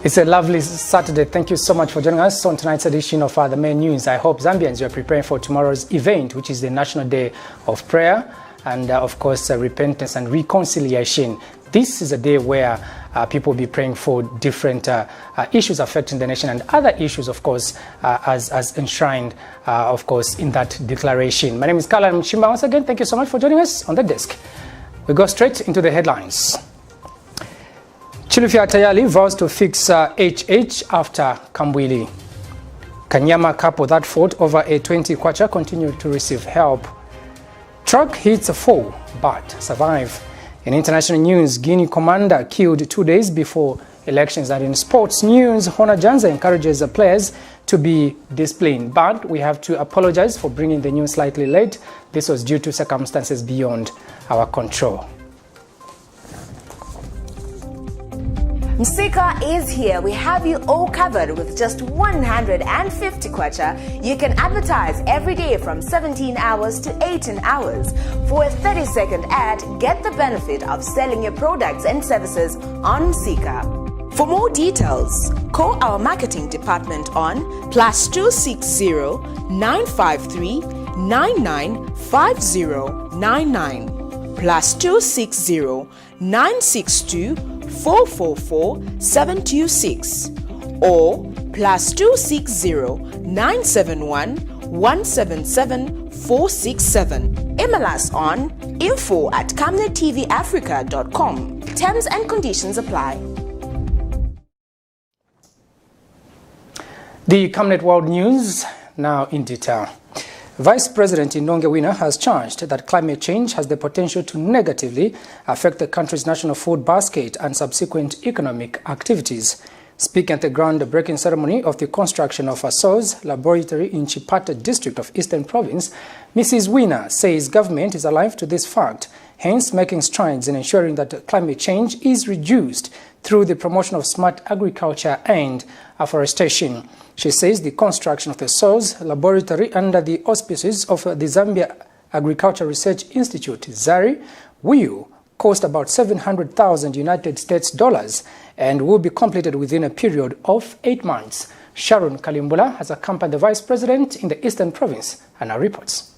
It's a lovely Saturday. Thank you so much for joining us on tonight's edition of The Main News. I hope Zambians, you are preparing for tomorrow's event, which is the National Day of Prayer and, of course, repentance and reconciliation. This is a day where people will be praying for different issues affecting the nation and other issues, of course, as enshrined, of course, in that declaration. My name is Kala Mchimba. Once again, thank you so much for joining us on the desk. We go straight into the headlines. CHILUFYA TAYALI vows to fix HH after KAMBWILI. KANYAMA couple that fought over a 20 kwacha continue to receive help. Truck hits a foe but survive. In international news, Guinea commander killed 2 days before elections. And in sports news, JANZA encourages the players to be disciplined. But we have to apologize for bringing the news slightly late. This was due to circumstances beyond our control. Msika is here. We have you all covered with just 150 kwacha. You can advertise every day from 17 hours to 18 hours. For a 30-second ad, get the benefit of selling your products and services on Msika. For more details, call our marketing department on +260 953 995099 +260 962 444 726 or +260 971 177 467. Email us on info@camnettvafrica.com. Terms and conditions apply. The Camnet World News now in detail. Vice President GUINEA has charged that climate change has the potential to negatively affect the country's national food basket and subsequent economic activities. Speaking at the groundbreaking ceremony of the construction of a VOWS laboratory in Chipata district of Eastern Province, Mrs. GUINEA says government is alive to this fact, hence making strides in ensuring that climate change is reduced through the promotion of smart agriculture and afforestation. She says the construction of the VOWS laboratory under the auspices of the Zambia Agriculture Research Institute, ZARI, will cost about 700,000 United States dollars and will be completed within a period of 8 months. Sharon Kalimbula has accompanied the Vice President in the Eastern Province and now reports.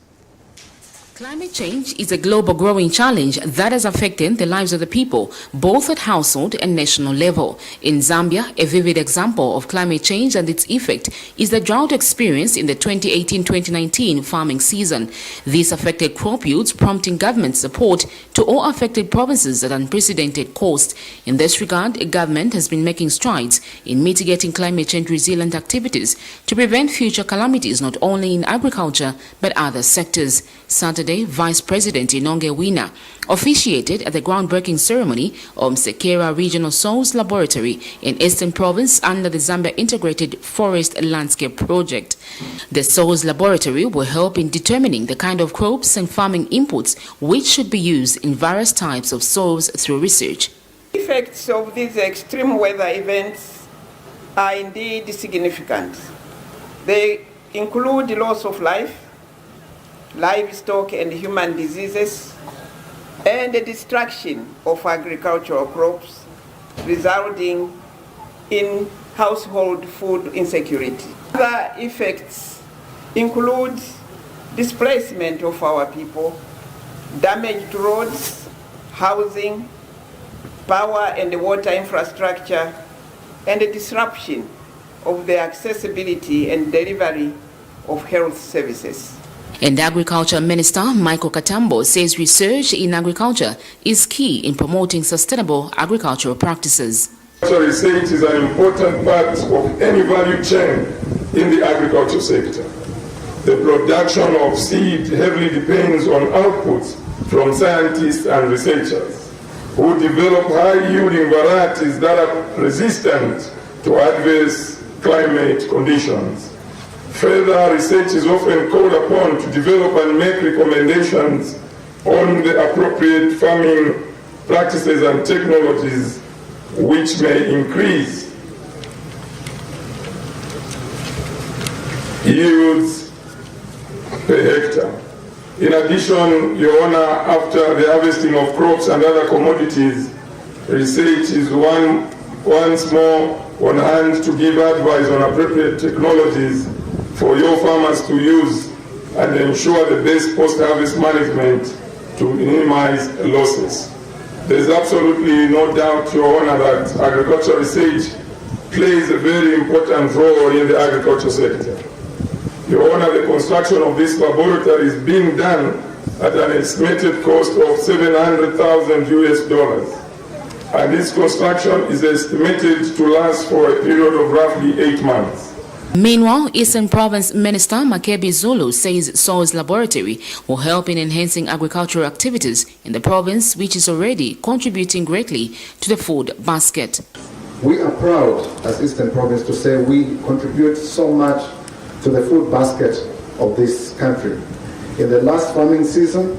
Climate change is a global growing challenge that has affected the lives of the people, both at household and national level. In Zambia, a vivid example of climate change and its effect is the drought experienced in the 2018-2019 farming season. This affected crop yields, prompting government support to all affected provinces at unprecedented cost. In this regard, the government has been making strides in mitigating climate change resilient activities to prevent future calamities not only in agriculture but other sectors. Saturday, Vice President GUINEA officiated at the groundbreaking ceremony of Msekera Regional VOWS Laboratory in Eastern Province under the Zambia Integrated Forest Landscape Project. The VOWS Laboratory will help in determining the kind of crops and farming inputs which should be used in various types of soils through research. The effects of these extreme weather events are indeed significant. They include the loss of life, livestock and human diseases, and the destruction of agricultural crops, resulting in household food insecurity. Other effects include displacement of our people, damaged roads, housing, power and water infrastructure, and the disruption of the accessibility and delivery of health services. And Agriculture Minister Michael Katambo says research in agriculture is key in promoting sustainable agricultural practices. Research is an important part of any value chain in the agriculture sector. The production of seed heavily depends on outputs from scientists and researchers who develop high-yielding varieties that are resistant to adverse climate conditions. Further research is often called upon to develop and make recommendations on the appropriate farming practices and technologies which may increase yields per hectare. In addition, Your Honor, after the harvesting of crops and other commodities, research is once more on hand to give advice on appropriate technologies for your farmers to use and ensure the best post-harvest management to minimize losses. There is absolutely no doubt, Your Honor, that agricultural research plays a very important role in the agriculture sector. Your Honor, the construction of this laboratory is being done at an estimated cost of $700,000 US. And this construction is estimated to last for a period of roughly 8 months. Meanwhile, Eastern Province Minister Makebi Zulu says SOA's laboratory will help in enhancing agricultural activities in the province, which is already contributing greatly to the food basket. We are proud as Eastern Province to say we contribute so much to the food basket of this country. In the last farming season,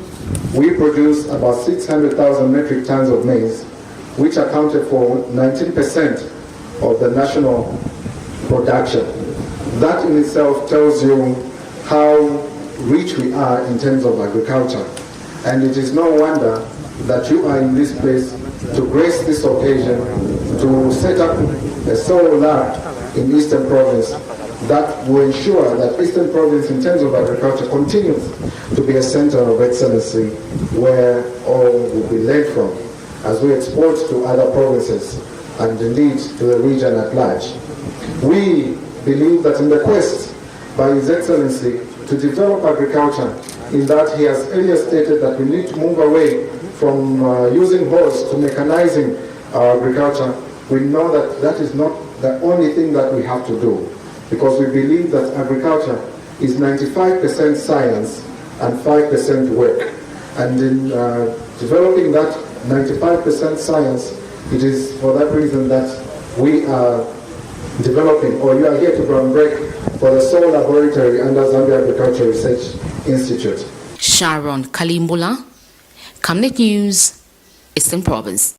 we produced about 600,000 metric tons of maize, which accounted for 19% of the national production. That in itself tells you how rich we are in terms of agriculture. And it is no wonder that you are in this place to grace this occasion to set up a solar lab in Eastern Province that will ensure that Eastern Province in terms of agriculture continues to be a center of excellency where all will be led from as we export to other provinces and indeed to the region at large. We believe that in the quest by His Excellency to develop agriculture, in that he has earlier stated that we need to move away from using horse to mechanizing our agriculture, we know that that is not the only thing that we have to do, because we believe that agriculture is 95% science and 5% work. And in developing that 95% science, it is for that reason that we are developing, or you are here to groundbreak for the Soul Laboratory under Zambia Agriculture Research Institute. Sharon Kalimbula, Camnet News, Eastern Province.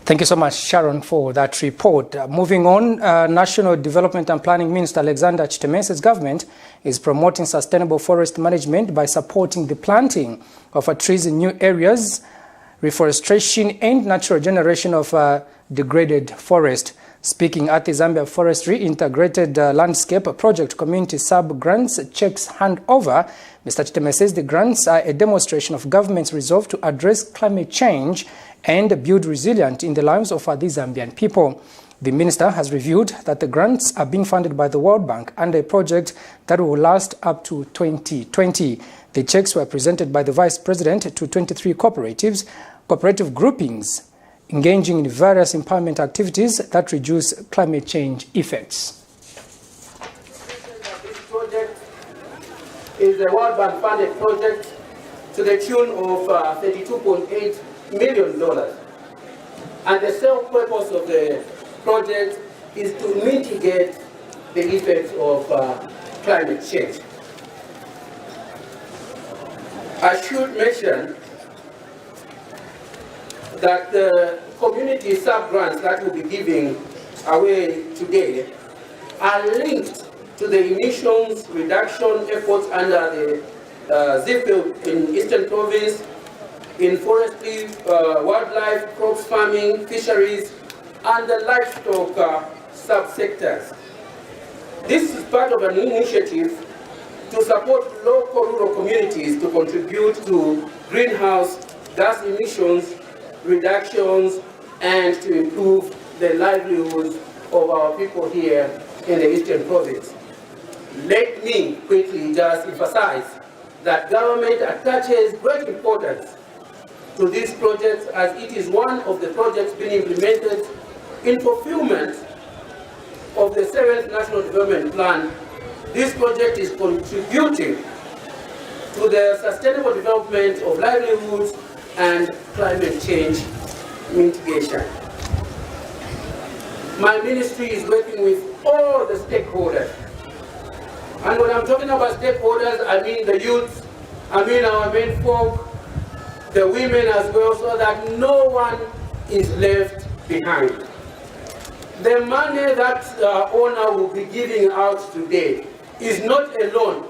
Thank you so much, Sharon, for that report. Moving on, National Development and Planning Minister Alexander Chitemese's government is promoting sustainable forest management by supporting the planting of trees in new areas, reforestation and natural generation of degraded forest. Speaking at the Zambia Forestry Integrated Landscape Project Community Sub-Grants Checks Handover, Mr. Chiteme says the grants are a demonstration of government's resolve to address climate change and build resilience in the lives of the Zambian people. The minister has revealed that the grants are being funded by the World Bank under a project that will last up to 2020. The checks were presented by the Vice President to 23 cooperative groupings engaging in various empowerment activities that reduce climate change effects. This project is a World Bank funded project to the tune of $32.8 million. And the sole purpose of the project is to mitigate the effects of climate change. I should mention that the community sub-grants that we'll be giving away today are linked to the emissions reduction efforts under the ZIFIL in Eastern Province, in forestry, wildlife, crops farming, fisheries, and the livestock subsectors. This is part of an initiative to support local rural communities to contribute to greenhouse gas emissions reductions and to improve the livelihoods of our people here in the Eastern Province. Let me quickly just emphasize that government attaches great importance to this project, as it is one of the projects being implemented in fulfillment of the 7th National Development Plan. This project is contributing to the sustainable development of livelihoods and climate change mitigation. My ministry is working with all the stakeholders. And when I'm talking about stakeholders, I mean the youth, I mean our men folk, the women as well, so that no one is left behind. The money that the owner will be giving out today is not alone.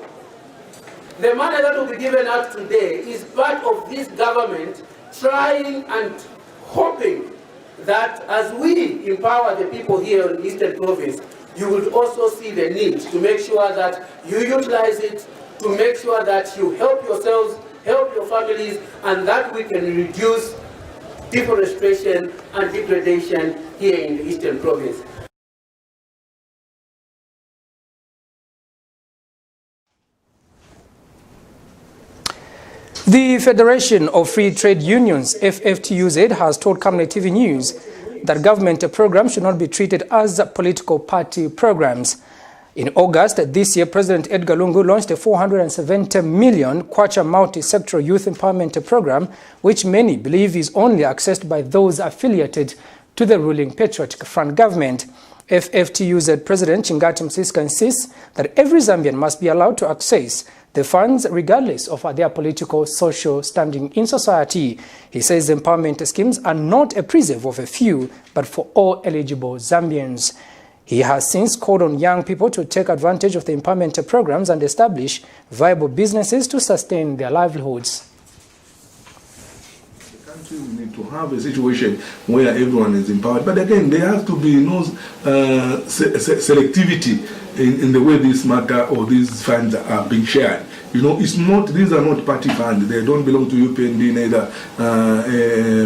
The money that will be given out today is part of this government trying and hoping that as we empower the people here in Eastern Province, you will also see the need to make sure that you utilize it, to make sure that you help yourselves, help your families, and that we can reduce deforestation and degradation here in the Eastern Province. The Federation of Free Trade Unions, FFTUZ, has told Camnet TV News that government programs should not be treated as political party programs. In August this year, President Edgar Lungu launched a 470 million kwacha multi-sectoral youth empowerment program, which many believe is only accessed by those affiliated to the ruling Patriotic Front government. FFTUZ President Chingati Msiska insists that every Zambian must be allowed to access the funds regardless of their political, social standing in society. He says the empowerment schemes are not a preserve of a few, but for all eligible Zambians. He has since called on young people to take advantage of the empowerment programs and establish viable businesses to sustain their livelihoods. We need to have a situation where everyone is empowered, but again, there has to be no selectivity in the way this matter or these funds are being shared. You know, it's not; these are not party funds. They don't belong to UPND, neither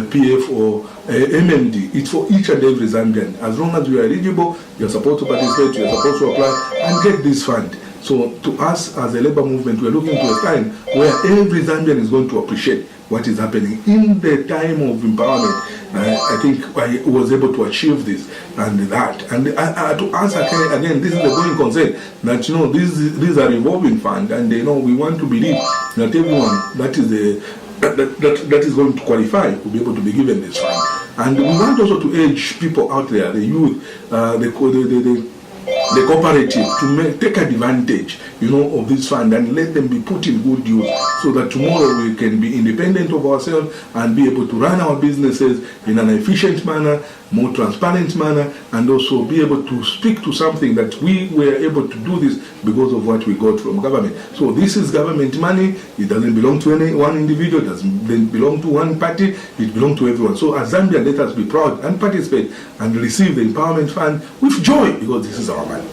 PF or MMD. It's for each and every Zambian. As long as you are eligible, you are supposed to participate. You are supposed to apply and get this fund. So, to us as a labor movement, we are looking to a time where every Zambian is going to appreciate what is happening in the time of empowerment. I think I was able to achieve this and that. And to us again, this is the going concern that these are revolving funds, and we want to believe that everyone that is going to qualify will be able to be given this fund. And we want also to urge people out there, the youth, the cooperative, to take advantage, of this fund and let them be put in good use, so that tomorrow we can be independent of ourselves and be able to run our businesses in an efficient manner, more transparent manner, and also be able to speak to something that we were able to do this because of what we got from government. So this is government money. It doesn't belong to any one individual. It doesn't belong to one party. It belongs to everyone. So as Zambia, let us be proud and participate and receive the empowerment fund with joy, because this is our money.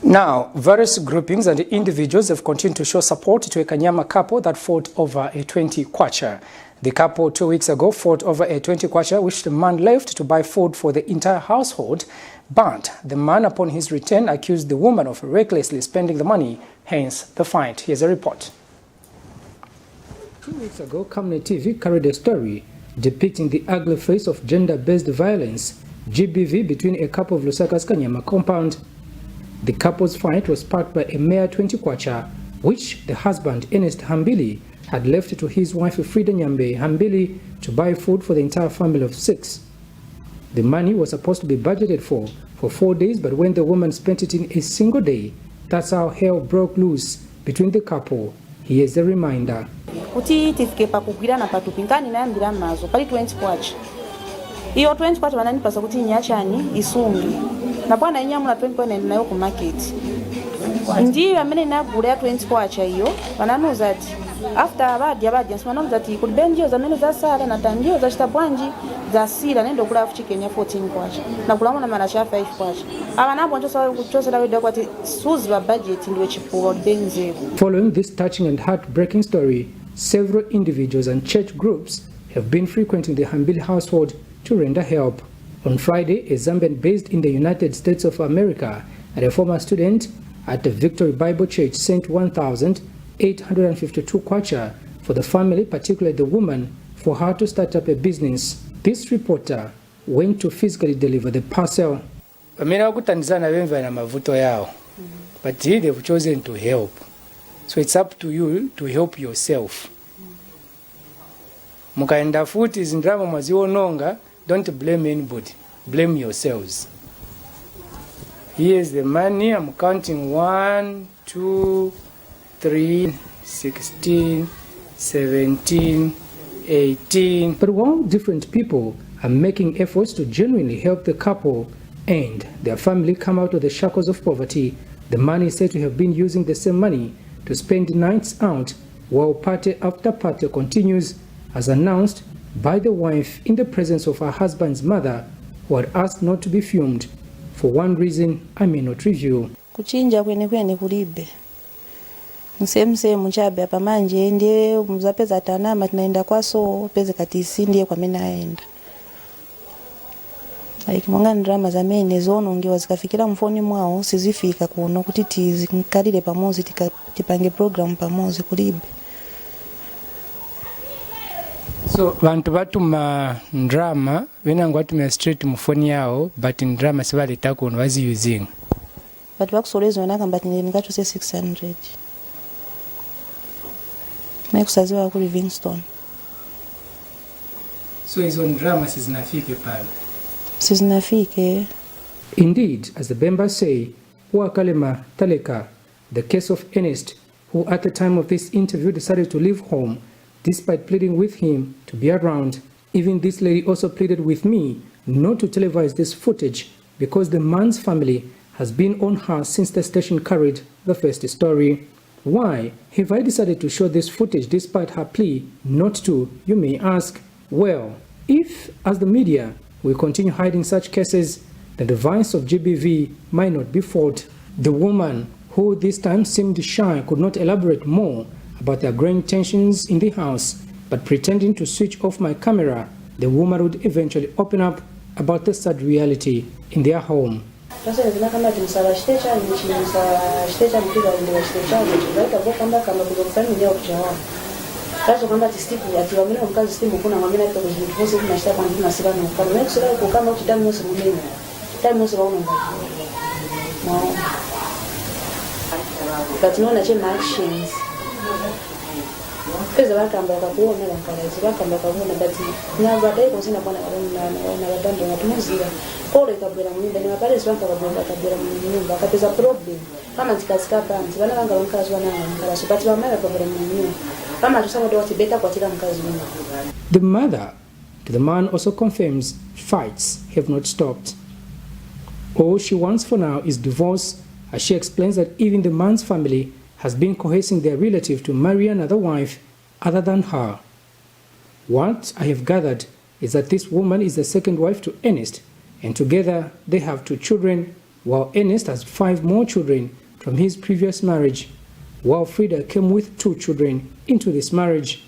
Now, various groupings and individuals have continued to show support to a KANYAMA couple that fought over a 20 kwacha. The couple 2 weeks ago fought over a 20 kwacha, which the man left to buy food for the entire household. But the man, upon his return, accused the woman of recklessly spending the money, hence the fight. Here's a report. 2 weeks ago, Camnet TV carried a story depicting the ugly face of gender-based violence, GBV, between a couple of Lusaka's KANYAMA compound. The couple's fight was sparked by a mere 20 kwacha, which the husband, Ernest Hambili, had left to his wife, Frida Nyambe Hambili, to buy food for the entire family of 6. The money was supposed to be budgeted for 4 days, but when the woman spent it in a single day, that's how hell broke loose between the couple. Here's a reminder. Kuti tifike pakugwirana patupinkani nayambira mazo pali 20 kwacha. Iyo 20 kwacha vananipasa kuti nyachani isungi. Na bwana inyamula 20 nayo ku market. Ndiyo amene nagula ya 20 kwacha iyo vananuza ati after abadya simananuza ati kuli benjio zamene zasala na tanjio zachita bwanji zasila nendo kula chicken ya 14 kwacha na kula mwana mara cha 5 kwacha abanapo nchosala wedwa kwati suzi ba budget ndiwe chipuwa benze. Following this touching and heartbreaking story, several individuals and church groups have been frequenting the Hambili household to render help. On Friday, a Zambian based in the United States of America and a former student at the Victory Bible Church sent 1,852 kwacha for the family, particularly the woman, for her to start up a business. This reporter went to physically deliver the parcel. But they've chosen to help. So it's up to you to help yourself. Mukaenda futi zindrama maziononga. Don't blame anybody. Blame yourselves. Here's the money. I'm counting 1, 2, 3, 16, 17, 18. But while different people are making efforts to genuinely help the couple and their family come out of the shackles of poverty, the man is said to have been using the same money to spend nights out while party after party continues, as announced by the wife in the presence of her husband's mother, who had asked not to be filmed for one reason I may not reveal. Kuchinja kwene kulibe. Mse mchabe hapa manje ndiye mzapeza tanama tunaenda kwaso peze katisi ndiye kwa mena aenda. Like mwanga drama za mene zono ngewa zikafikira mfoni mwao sizifika kuno kutitizi mkalile pamozi tipange program pamozi kulibe. So bantu batuma drama wenangu watumia straight mfoni yao but in drama sibali tako wazi using. But wakusolezo wanaka mbati nikacho se 600. Mekusaziwa ku Livingstone. So hizo drama sizinafike pale. Sizinafike. Indeed, as the members say, Wakalema Taleka, the case of Ernest, who at the time of this interview decided to leave home, despite pleading with him to be around. Even this lady also pleaded with me not to televise this footage because the man's family has been on her since the station carried the first story. Why have I decided to show this footage despite her plea not to, you may ask? Well, if, as the media, we continue hiding such cases, then the vice of GBV might not be fought. The woman, who this time seemed shy, could not elaborate more about the growing tensions in the house, but pretending to switch off my camera, the woman would eventually open up about the sad reality in their home. Sasa ndio kama tumsala shtecha shtecha mpira ndio shtecha ndio kwa kama kudokana ni leo kuchawa. Sasa kwamba tistiku atiwamina mkazi stimu kuna mwamina kwa kujifunza kuna shtaka kwa ndina sira na kama next leo kwa kama ukitamu mose mwingine. Tamu mose waona. No. But no na chema actions. Pesa bakamba kakuona bankalazi bakamba kakuona bati nyamba dai konsina bwana na wadando na tumuzira kole kabera munyumba ni mapale swanka kabera munyumba kapeza problem kama zikasika panzi bana banga bankazi wana ngala so bati bamara kabera munyumba kama tusanga do tibeta kwa tira mkazi munyumba. The mother to the man also confirms fights have not stopped. All she wants for now is divorce, as she explains that even the man's family has been coercing their relative to marry another wife other than her. What I have gathered is that this woman is the second wife to Ernest, and together they have 2 children, while Ernest has 5 more children from his previous marriage, while Frida came with 2 children into this marriage.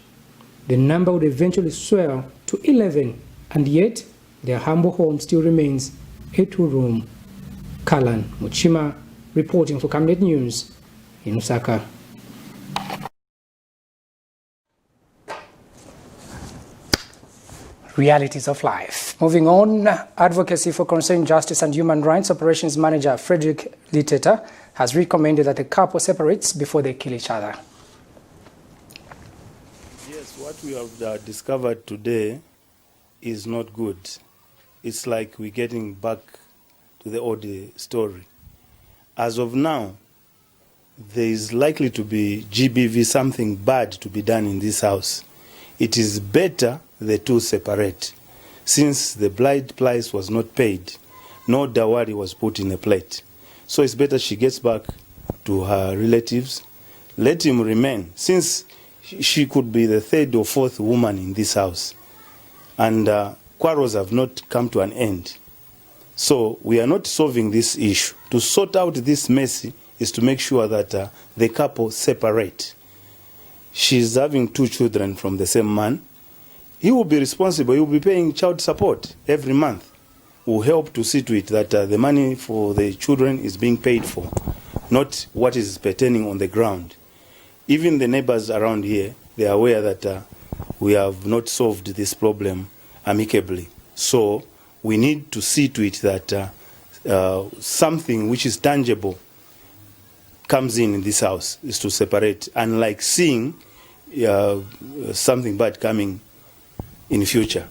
The number would eventually swell to 11, and yet their humble home still remains a 2-room. Kalan Muchima reporting for Camnet News in Lusaka. Realities of life. Moving on, Advocacy for Concerned Justice and Human Rights Operations Manager Frederick Liteta has recommended that the couple separates before they kill each other. Yes, what we have discovered today is not good. It's like we're getting back to the old story. As of now, there is likely to be GBV, something bad to be done in this house. It is better the 2 separate. Since the bride price was not paid, no dowry was put in a plate. So it's better she gets back to her relatives. Let him remain, since she could be the 3rd or 4th woman in this house. And quarrels have not come to an end. So we are not solving this issue. To sort out this mess is to make sure that the couple separate. She's having 2 children from the same man. He will be responsible. He will be paying child support every month. Will help to see to it that the money for the children is being paid for, not what is pertaining on the ground. Even the neighbors around here, they are aware that we have not solved this problem amicably. So we need to see to it that something which is tangible comes in this house, is to separate, unlike seeing something bad coming in future.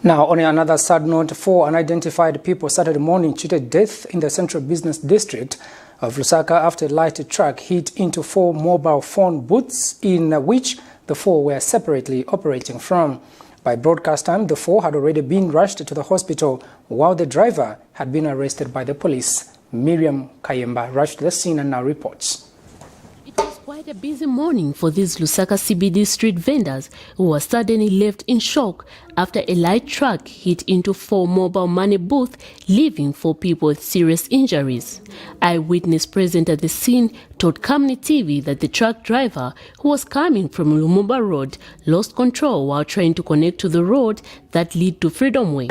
Now, on another sad note, 4 unidentified people Saturday morning cheated death in the central business district of Lusaka after a light truck hit into 4 mobile phone booths in which the 4 were separately operating from. By broadcast time, the 4 had already been rushed to the hospital, while the driver had been arrested by the police. Miriam Kayemba rushed to the scene and now reports. Quite a busy morning for these Lusaka CBD street vendors who were suddenly left in shock after a light truck hit into 4 mobile money booths, leaving 4 people with serious injuries. Eyewitness present at the scene told Camnet TV that the truck driver, who was coming from Lumumba Road, lost control while trying to connect to the road that lead to Freedom Way.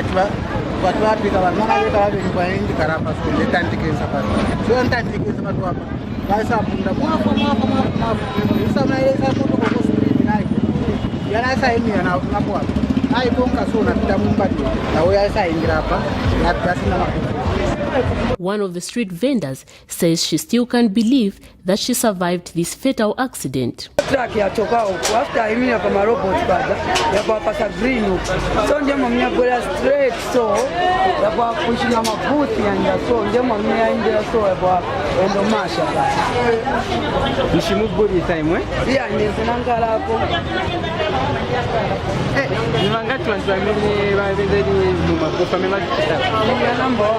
One of the street vendors says she still can't believe that she survived this fatal accident. Truck ya toka huko after imina kama robot bada ya kwa pasa green huko so ndio mimi gola straight so ya kwa kushina mabuti ya so ndio mimi ndio so ya kwa endo masha nishi move body time ya ndio zinangala hapo ni wangapi wanatuamini waendeni nyuma kwa familia ya number 1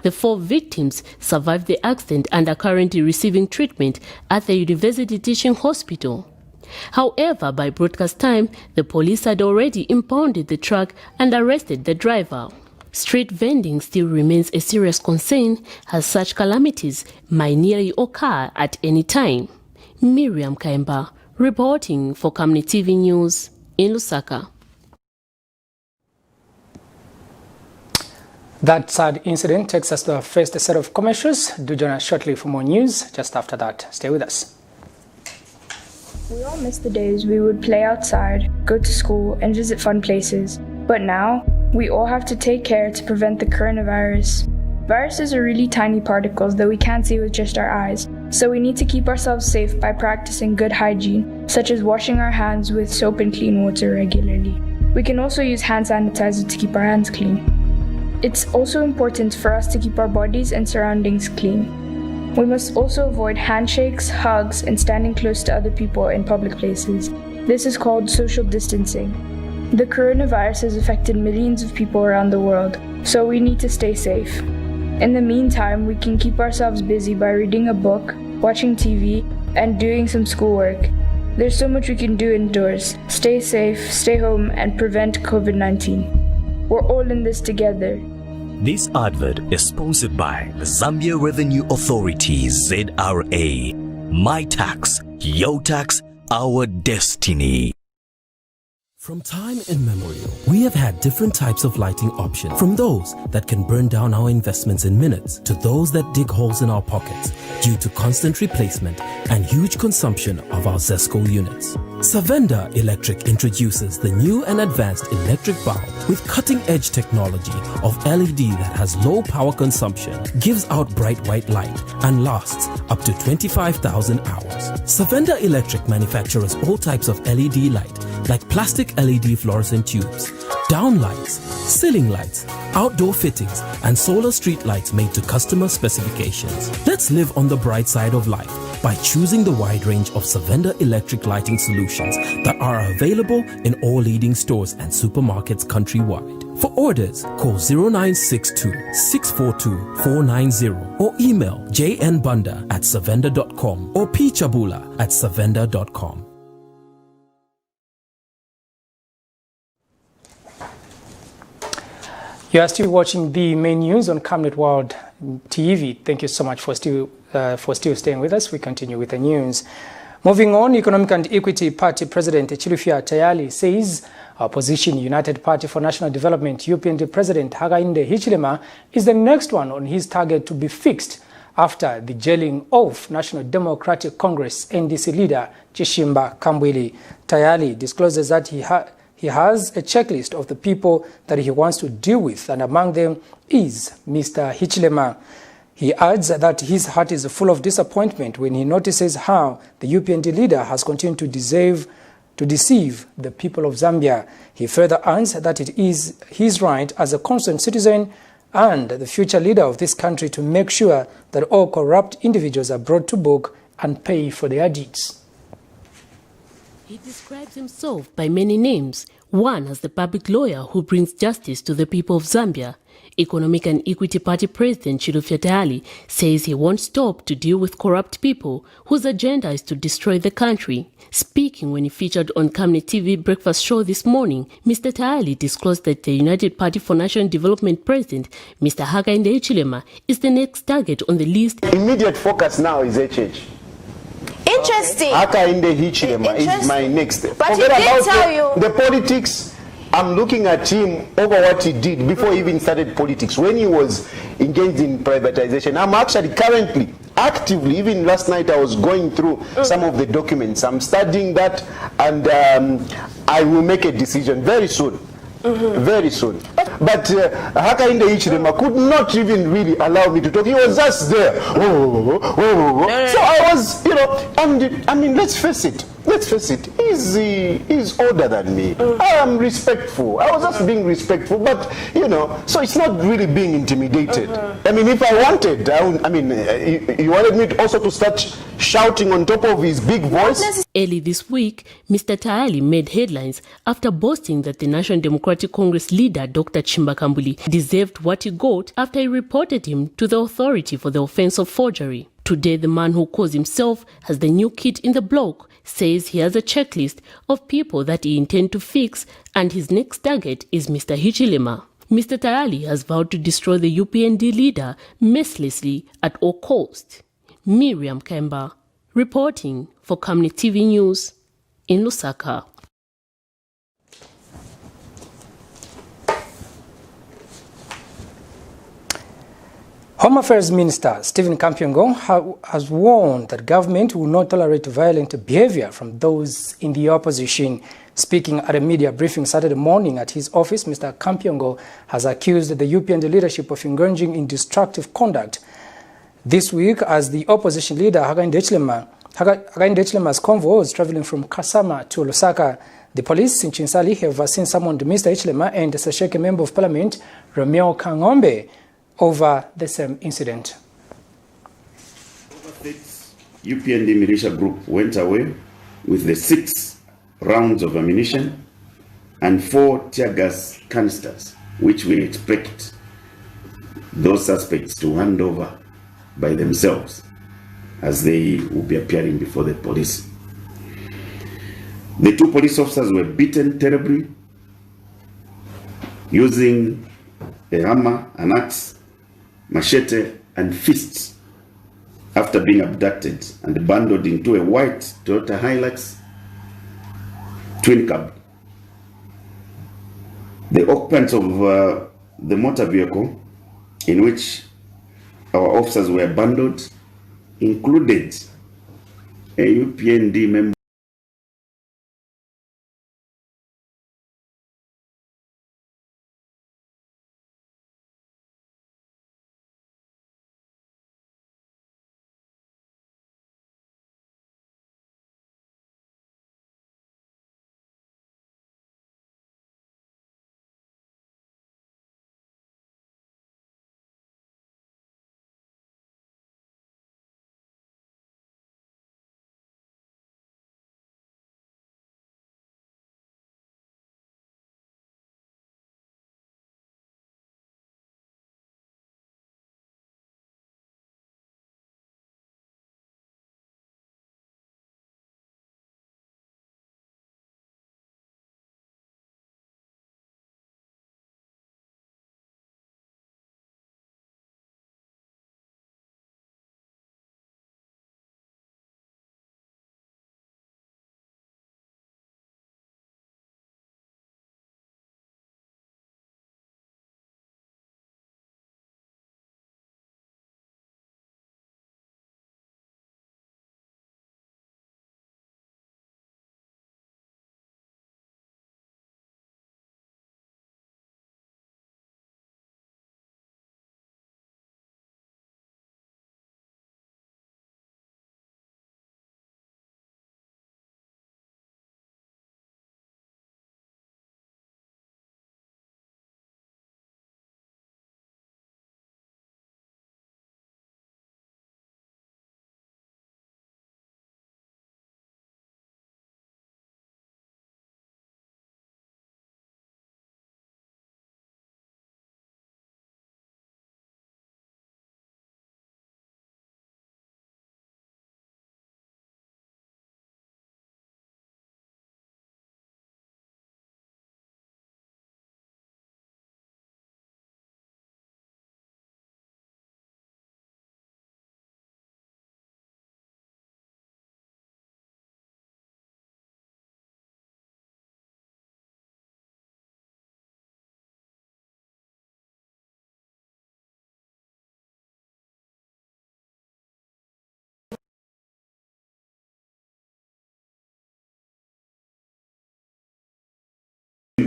The 4 victims survived the accident and are currently receiving treatment at the University Teaching Hospital. However, by broadcast time, the police had already impounded the truck and arrested the driver. Street vending still remains a serious concern as such calamities might nearly occur at any time. Miriam Kaimba, reporting for Camnet TV News in Lusaka. That sad incident takes us to our first set of commercials. Do join us shortly for more news just after that. Stay with us. We all miss the days we would play outside, go to school, and visit fun places. But now, we all have to take care to prevent the coronavirus. Viruses are really tiny particles that we can't see with just our eyes, so we need to keep ourselves safe by practicing good hygiene, such as washing our hands with soap and clean water regularly. We can also use hand sanitizer to keep our hands clean. It's also important for us to keep our bodies and surroundings clean. We must also avoid handshakes, hugs, and standing close to other people in public places. This is called social distancing. The coronavirus has affected millions of people around the world, so we need to stay safe. In the meantime, we can keep ourselves busy by reading a book, watching TV, and doing some schoolwork. There's so much we can do indoors. Stay safe, stay home, and prevent COVID-19. We're all in this together. This advert is sponsored by the Zambia Revenue Authority, ZRA. My tax, your tax, our destiny. From time immemorial, we have had different types of lighting options, from those that can burn down our investments in minutes to those that dig holes in our pockets due to constant replacement and huge consumption of our ZESCO units. Savenda Electric introduces the new and advanced electric bulb with cutting-edge technology of LED that has low power consumption, gives out bright white light, and lasts up to 25,000 hours. Savenda Electric manufactures all types of LED light, like plastic LED fluorescent tubes, down lights, ceiling lights, outdoor fittings, and solar street lights made to customer specifications. Let's live on the bright side of life by choosing the wide range of Savenda electric lighting solutions that are available in all leading stores and supermarkets countrywide. For orders, call 0962 642 490 or email jnbunda@savenda.com or pchabula@savenda.com. You are still watching the main news on Camnet World TV. Thank you so much for still staying with us. We continue with the news. Moving on, Economic and Equity Party President CHILUFYA TAYALI says opposition United Party for National Development UPND President Hakainde Hichilema is the next one on his target to be fixed after the jailing of National Democratic Congress NDC leader Chishimba KAMBWILI. TAYALI discloses that he has a checklist of the people that he wants to deal with, and among them is Mr. Hichilema. He adds that his heart is full of disappointment when he notices how the UPND leader has continued to to deceive the people of Zambia. He further adds that it is his right as a concerned citizen and the future leader of this country to make sure that all corrupt individuals are brought to book and pay for their deeds. He describes himself by many names, one as the public lawyer who brings justice to the people of Zambia. Economic and Equity Party President CHILUFYA TAYALI says he won't stop to deal with corrupt people whose agenda is to destroy the country. Speaking when he featured on Camnet TV breakfast show this morning, Mr. TAYALI disclosed that the United Party for National Development President, Mr. Hakainde Hichilema, is the next target on the list. Immediate focus now is HH. Interesting. Hakainde Hichilema is my next. But he did tell you the politics. I'm looking at him over what he did before he even started politics. When he was engaged in privatization, I'm actually currently, actively, even last night I was going through some of the documents. I'm studying that, and I will make a decision very soon. Very soon. But Hakainde Hichilema could not even really allow me to talk. He was just there. So I was, I mean, let's face it. He's older than me. I am respectful. I was just being respectful, but so it's not really being intimidated. I mean, if I wanted, you wanted me to also to start shouting on top of his big voice. Early this week, Mr. TAYALI made headlines after boasting that the National Democratic Congress leader, Dr. KAMBWILI, deserved what he got after he reported him to the authority for the offense of forgery. Today, the man who calls himself as the new kid in the block says he has a checklist of people that he intends to fix, and his next target is Mr. Hichilema. Mr. TAYALI has vowed to destroy the UPND leader mercilessly at all costs. Miriam Kemba, reporting for Camnet TV News in Lusaka. Home Affairs Minister Stephen Kampyongo has warned that government will not tolerate violent behavior from those in the opposition. Speaking at a media briefing Saturday morning at his office, Mr. Kampyongo has accused the UPND leadership of engaging in destructive conduct. This week, as the opposition leader Hakainde Hichilema's convoy was traveling from Kasama to Lusaka, the police in Chinsali have since summoned Mr. Hichilema and the Sesheke Member of Parliament, Romeo Kangombe, over the same incident. UPND militia group went away with the 6 rounds of ammunition and 4 tear gas canisters, which we expect those suspects to hand over by themselves as they will be appearing before the police. The 2 police officers were beaten terribly using a hammer, an axe, machete and fists after being abducted and bundled into a white Toyota Hilux twin cab. The occupants of the motor vehicle in which our officers were bundled included a UPND member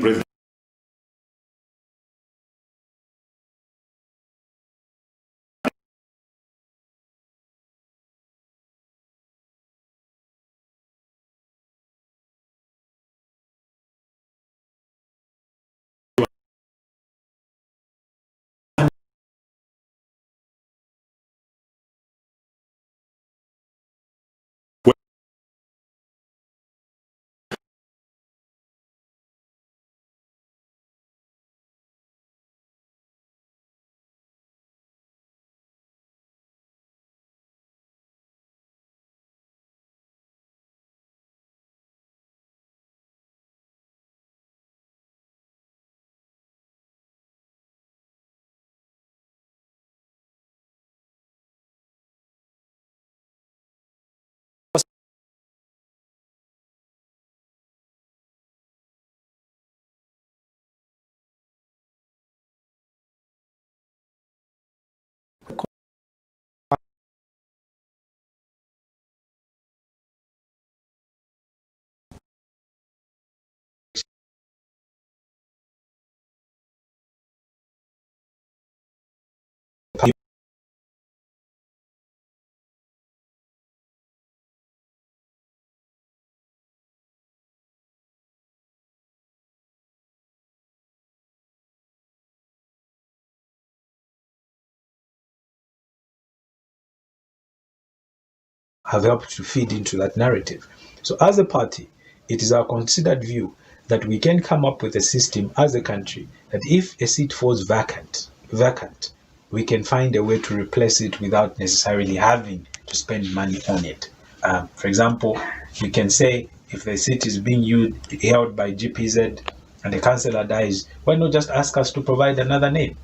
president. have helped to feed into that narrative. So as a party, it is our considered view that we can come up with a system as a country that if a seat falls vacant, we can find a way to replace it without necessarily having to spend money on it. For example, we can say if the seat is being held by GPZ and the councillor dies, why not just ask us to provide another name?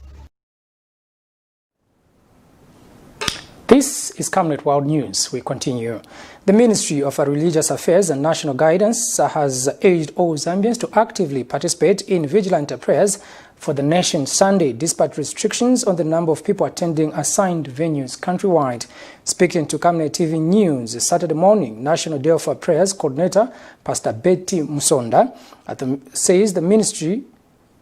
This is Camnet World News. We continue. The Ministry of Religious Affairs and National Guidance has urged all Zambians to actively participate in vigilant prayers for the nation Sunday, despite restrictions on the number of people attending assigned venues countrywide. Speaking to Camnet TV News Saturday morning, National Day of Prayers Coordinator Pastor Betty Musonda says the ministry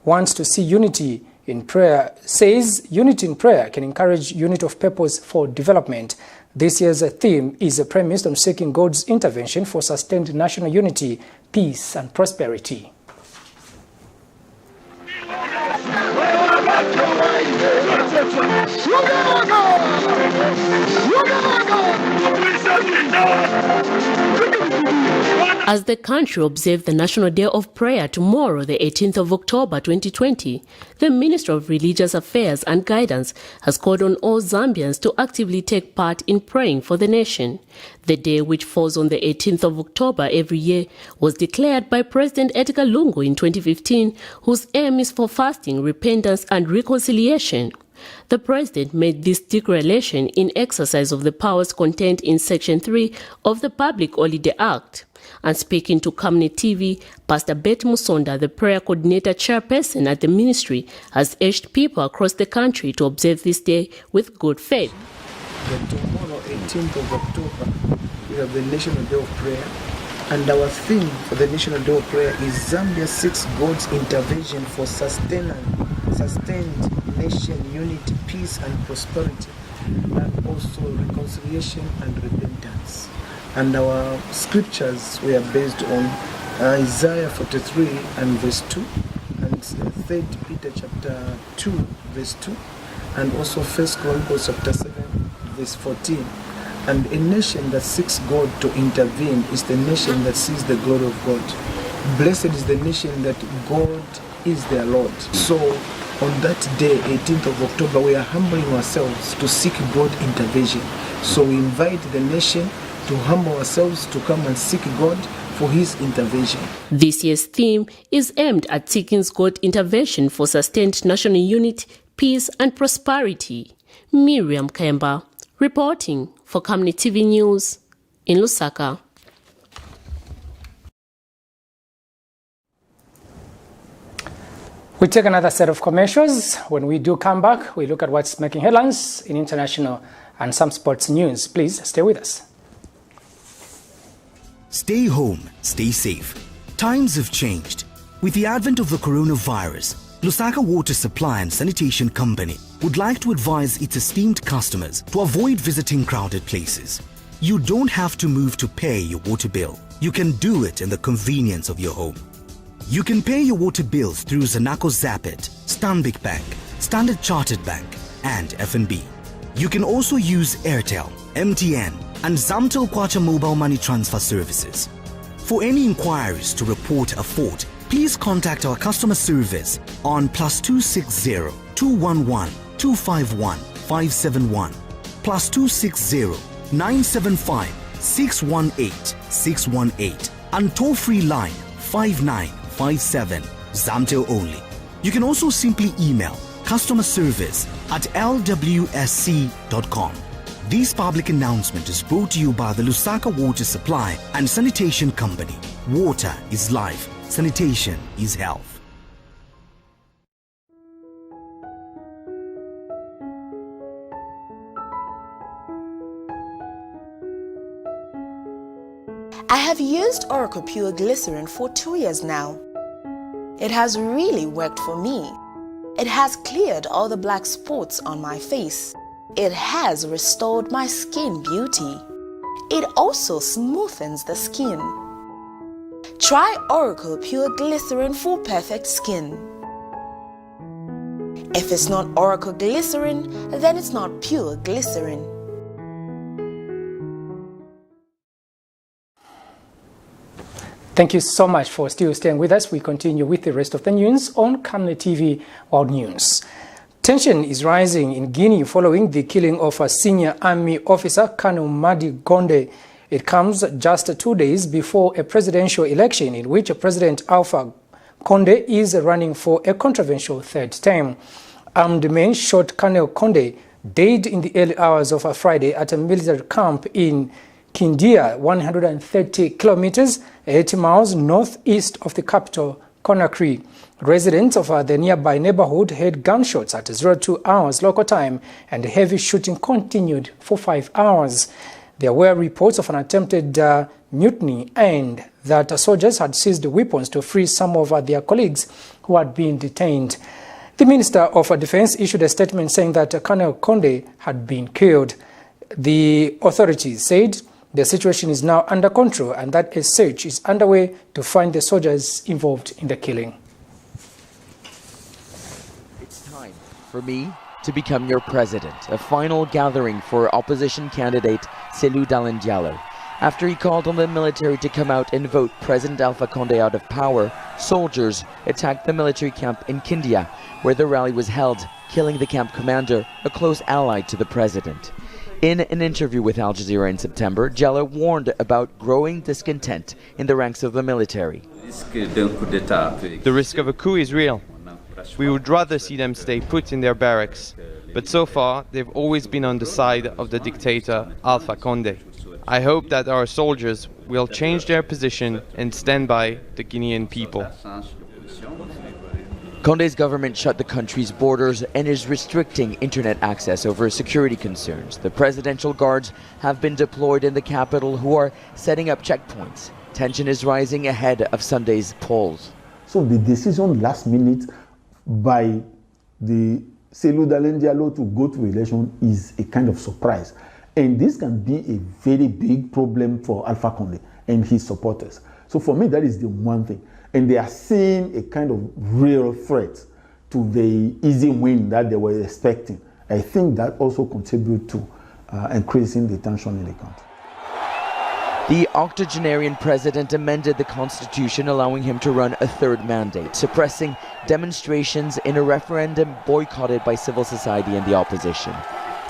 wants to see unity in prayer, says unity in prayer can encourage unity of purpose for development. This year's theme is premised on seeking God's intervention for sustained national unity, peace and prosperity. As the country observes the National Day of Prayer tomorrow, the 18th of October 2020, the Ministry of Religious Affairs and Guidance has called on all Zambians to actively take part in praying for the nation. The day, which falls on the 18th of October every year, was declared by President Edgar Lungu in 2015, whose aim is for fasting, repentance and reconciliation. The President made this declaration in exercise of the powers contained in Section 3 of the Public Holiday Act. And speaking to Camnet TV, Pastor Betty Musonda, the prayer coordinator chairperson at the ministry, has urged people across the country to observe this day with good faith. Tomorrow, 18th of October, we have the National Day of Prayer. And our theme for the National Day of Prayer is Zambia seeks God's intervention for sustained nation unity, peace and prosperity, and also reconciliation and repentance. And our scriptures were based on Isaiah 43 and verse 2, and 3 Peter chapter 2 verse 2, and also 1 Chronicles chapter 7 verse 14. And a nation that seeks God to intervene is the nation that sees the glory of God. Blessed is the nation that God is their Lord. So on that day, 18th of October, we are humbling ourselves to seek God intervention. So we invite the nation to humble ourselves to come and seek God for His intervention. This year's theme is aimed at seeking God's intervention for sustained national unity, peace and prosperity. Miriam Kemba, reporting for Camnet TV News in Lusaka. We take another set of commercials. When we do come back, we look at what's making headlines in international and some sports news. Please stay with us. Stay home, stay safe. Times have changed. With the advent of the coronavirus, Lusaka Water Supply and Sanitation Company would like to advise its esteemed customers to avoid visiting crowded places. You don't have to move to pay your water bill. You can do it in the convenience of your home. You can pay your water bills through Zanaco Zapit, Stanbic Bank, Standard Chartered Bank, and FNB. You can also use Airtel, MTN, and Zamtel Kwacha mobile money transfer services. For any inquiries to report a fault, please contact our customer service on +260 211 251 571, +260 975 618 618, and toll-free line 5957, Zamtel only. You can also simply email customerservice@lwsc.com. This public announcement is brought to you by the Lusaka Water Supply and Sanitation Company. Water is life. Sanitation is health. I have used Oracle Pure Glycerin for 2 years now. It has really worked for me. It has cleared all the black spots on my face. It has restored my skin beauty. It also smoothens the skin. Try Oracle Pure Glycerin for perfect skin. If it's not Oracle Glycerin, then it's not pure glycerin. Thank you so much for still staying with us. We continue with the rest of the news on Camnet TV World News. Tension is rising in Guinea following the killing of a senior army officer, Colonel Madi Gonde. It comes just 2 days before a presidential election in which President Alpha Conde is running for a controversial third term. Armed men shot Colonel Conde dead in the early hours of a Friday at a military camp in Kindia, 130 kilometers, 80 miles northeast of the capital, Conakry. Residents of the nearby neighborhood heard gunshots at 02 hours local time, and heavy shooting continued for 5 hours. There were reports of an attempted mutiny and that soldiers had seized weapons to free some of their colleagues who had been detained. The Minister of Defense issued a statement saying that Colonel Conde had been killed. The authorities said the situation is now under control and that a search is underway to find the soldiers involved in the killing. It's time for me to become your president, a final gathering for opposition candidate Cellou Dalein Diallo. After he called on the military to come out and vote President Alpha Conde out of power, soldiers attacked the military camp in Kindia, where the rally was held, killing the camp commander, a close ally to the president. In an interview with Al Jazeera in September, Diallo warned about growing discontent in the ranks of the military. The risk of a coup is real. We would rather see them stay put in their barracks, but so far they've always been on the side of the dictator Alpha Conde. I hope that our soldiers will change their position and stand by the Guinean people. Conde's government shut the country's borders and is restricting internet access over security concerns. The presidential guards have been deployed in the capital, who are setting up checkpoints. Tension is rising ahead of Sunday's polls. So the decision last minute by the Cellou Dalein Diallo to go to election is a kind of surprise. And this can be a very big problem for Alpha Conde and his supporters. So for me, that is the one thing. And they are seeing a kind of real threat to the easy win that they were expecting. I think that also contributes to increasing the tension in the country. The octogenarian president amended the constitution, allowing him to run a third mandate, suppressing demonstrations in a referendum boycotted by civil society and the opposition.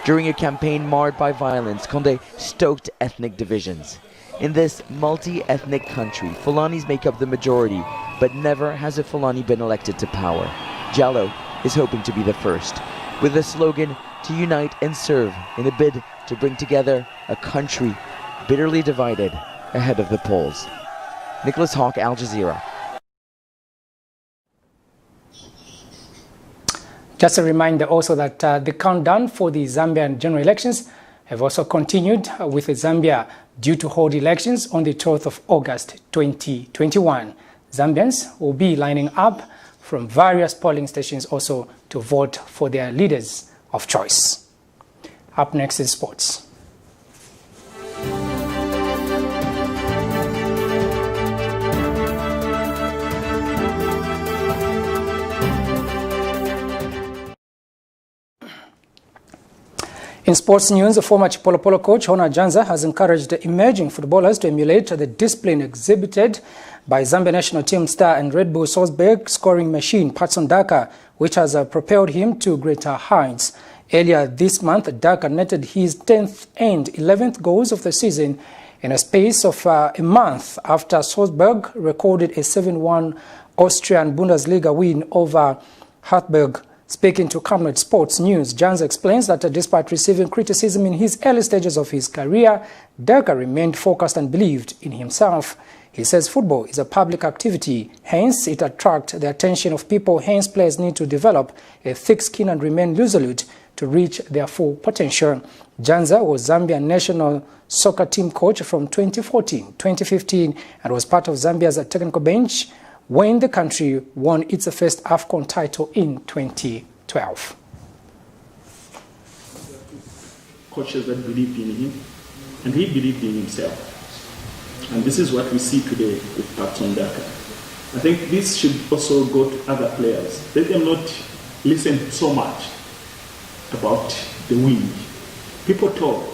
During a campaign marred by violence, Conde stoked ethnic divisions. In this multi-ethnic country, Fulanis make up the majority, but never has a Fulani been elected to power. Diallo is hoping to be the first, with the slogan, "To unite and serve," in a bid to bring together a country bitterly divided ahead of the polls. Nicholas Hawke, Al Jazeera. Just a reminder also that the countdown for the Zambian general elections have also continued, with Zambia due to hold elections on the 12th of August 2021. Zambians will be lining up from various polling stations also to vote for their leaders of choice. Up next is sports. In sports news, the former Chipolopolo coach Hona JANZA has encouraged emerging footballers to emulate the discipline exhibited by Zambia national team star and Red Bull Salzburg scoring machine Patson Daka, which has propelled him to greater heights. Earlier this month, Daka netted his 10th and 11th goals of the season in a space of a month after Salzburg recorded a 7-1 Austrian Bundesliga win over Hartberg. Speaking to Camnet Sports News, JANZA explains that despite receiving criticism in his early stages of his career, Daka remained focused and believed in himself. He says football is a public activity, hence it attracts the attention of people, hence players need to develop a thick skin and remain resolute to reach their full potential. JANZA was Zambian national soccer team coach from 2014-2015 and was part of Zambia's technical bench when the country won its first AFCON title in 2012. Coaches that believed in him, and he believed in himself. And this is what we see today with Patson Daka. I think this should also go to other players. Let them not listen so much about the wind. People talk,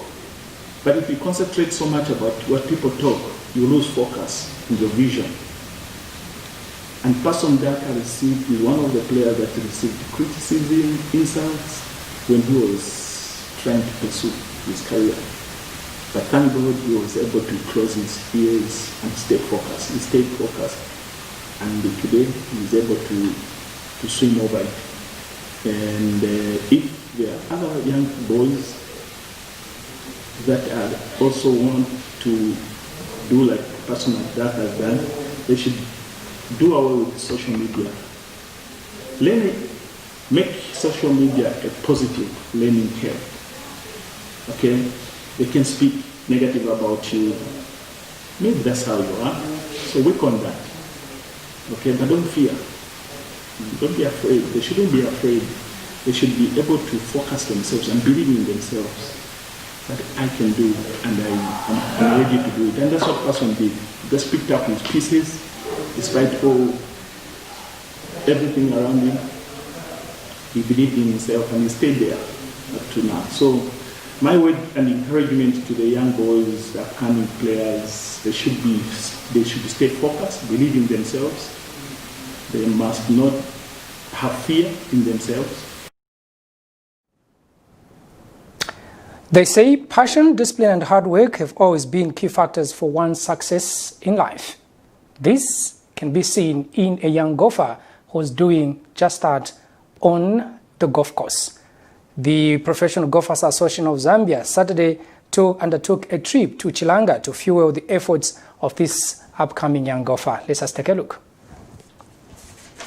but if you concentrate so much about what people talk, you lose focus in your vision. And Patson Daka was one of the players that received criticism, insults, when he was trying to pursue his career. But thank God he was able to close his ears and stay focused. He stayed focused. And today he is able to swim over it. And if there are other young boys that are also want to do like Patson Daka has done, they should do away with social media. Make social media a positive learning curve. Okay? They can speak negative about you. Maybe that's how you are. So work on that. Okay? But don't fear. Don't be afraid. They shouldn't be afraid. They should be able to focus themselves and believe in themselves. That I can do it and I'm ready to do it. And that's what Patson did. He just picked up his pieces. Despite everything around him, he believed in himself and he stayed there up to now. So my word and encouragement to the young boys, the upcoming players, they should stay focused, believe in themselves. They must not have fear in themselves. They say passion, discipline and hard work have always been key factors for one's success in life. This can be seen in a young golfer who's doing just that on the golf course. The Professional Golfers Association of Zambia Saturday undertook a trip to Chilanga to fuel the efforts of this upcoming young golfer. Let's take a look.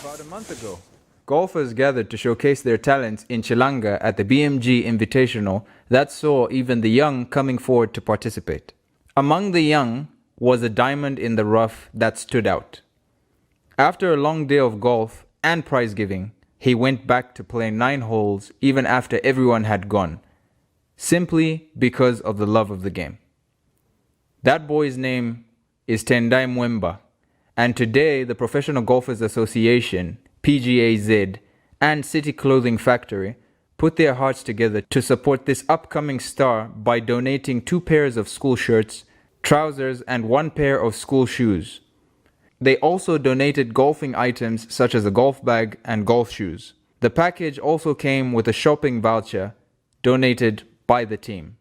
About a month ago, golfers gathered to showcase their talents in Chilanga at the BMG Invitational that saw even the young coming forward to participate. Among the young was a diamond in the rough that stood out. After a long day of golf and prize giving, he went back to play 9 holes even after everyone had gone, simply because of the love of the game. That boy's name is Tendai Mwemba, and today the Professional Golfers Association, PGAZ, and City Clothing Factory put their hearts together to support this upcoming star by donating 2 pairs of school shirts, trousers and 1 pair of school shoes. They also donated golfing items such as a golf bag and golf shoes. The package also came with a shopping voucher donated by the team.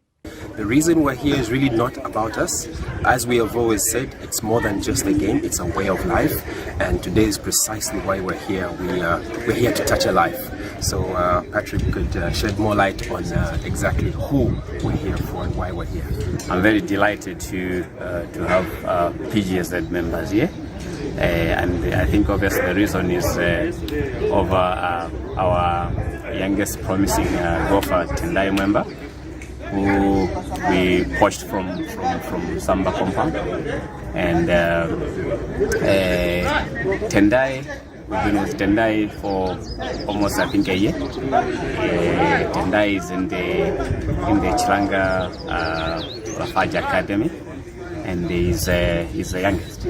The reason we're here is really not about us. As we have always said, it's more than just a game, it's a way of life. And today is precisely why we're here. We're here to touch a life. So Patrick could shed more light on exactly who we're here for and why we're here. I'm very delighted to have PGAZ members here. And I think obviously the reason is over our youngest promising golfer, Tendai Mwemba. who we poached from Samba compound, and Tendai. We've been with Tendai for almost, I think, a year. Tendai is in the Chilanga Lafaja Academy, and he's the youngest.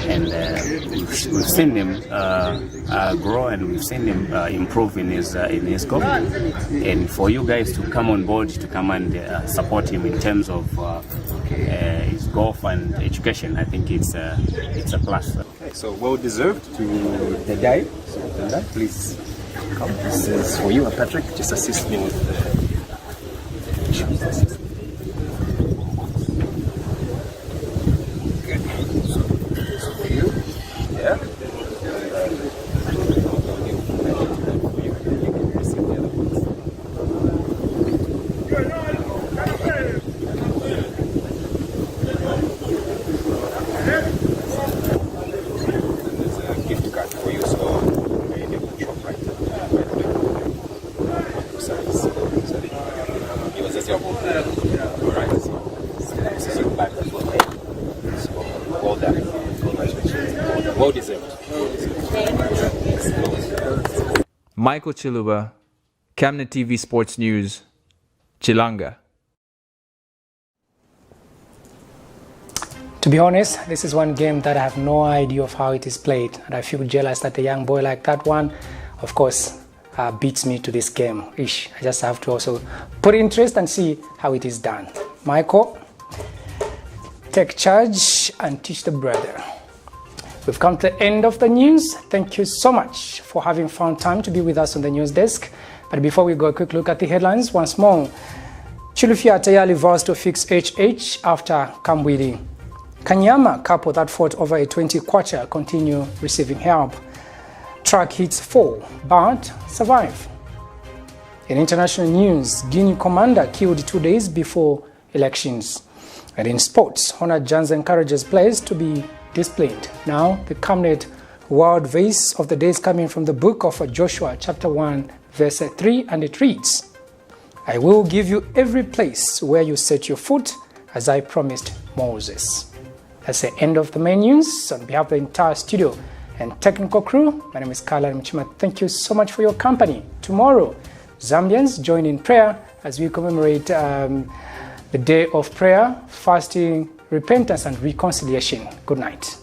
And we've seen him grow, and we've seen him improve in his golf. And for you guys to come on board, to come and support him in terms of his golf and education, I think it's a plus. Okay, so well deserved to the guy. So Tendai, please come. This is for you, Patrick. Just assist me with the issues. Well deserved. Michael Chiluba, Camnet TV Sports News, Chilanga. To be honest, this is one game that I have no idea of how it is played, and I feel jealous that a young boy like that one, of course, beats me to this game. I just have to also put interest and see how it is done. Michael, take charge and teach the brother. We've come to the end of the news. Thank you so much for having found time to be with us on the news desk. But before we go, a quick look at the headlines once more. CHILUFYA TAYALI vows to fix HH after KAMBWILI. KANYAMA couple that fought over a 20 kwacha continue receiving help. Truck hits 4 but survive. In international news, Guinea commander killed 2 days before elections. And in sports, Honor JANZA encourages players to be disciplined. Now, the Camnet word verse of the day is coming from the book of Joshua, chapter 1, verse 3, and it reads, I will give you every place where you set your foot, as I promised Moses. That's the end of the main news. On behalf of the entire studio and technical crew, my name is Kala Mchima. Thank you so much for your company. Tomorrow, Zambians join in prayer as we commemorate the day of prayer, fasting, repentance, and reconciliation. Good night.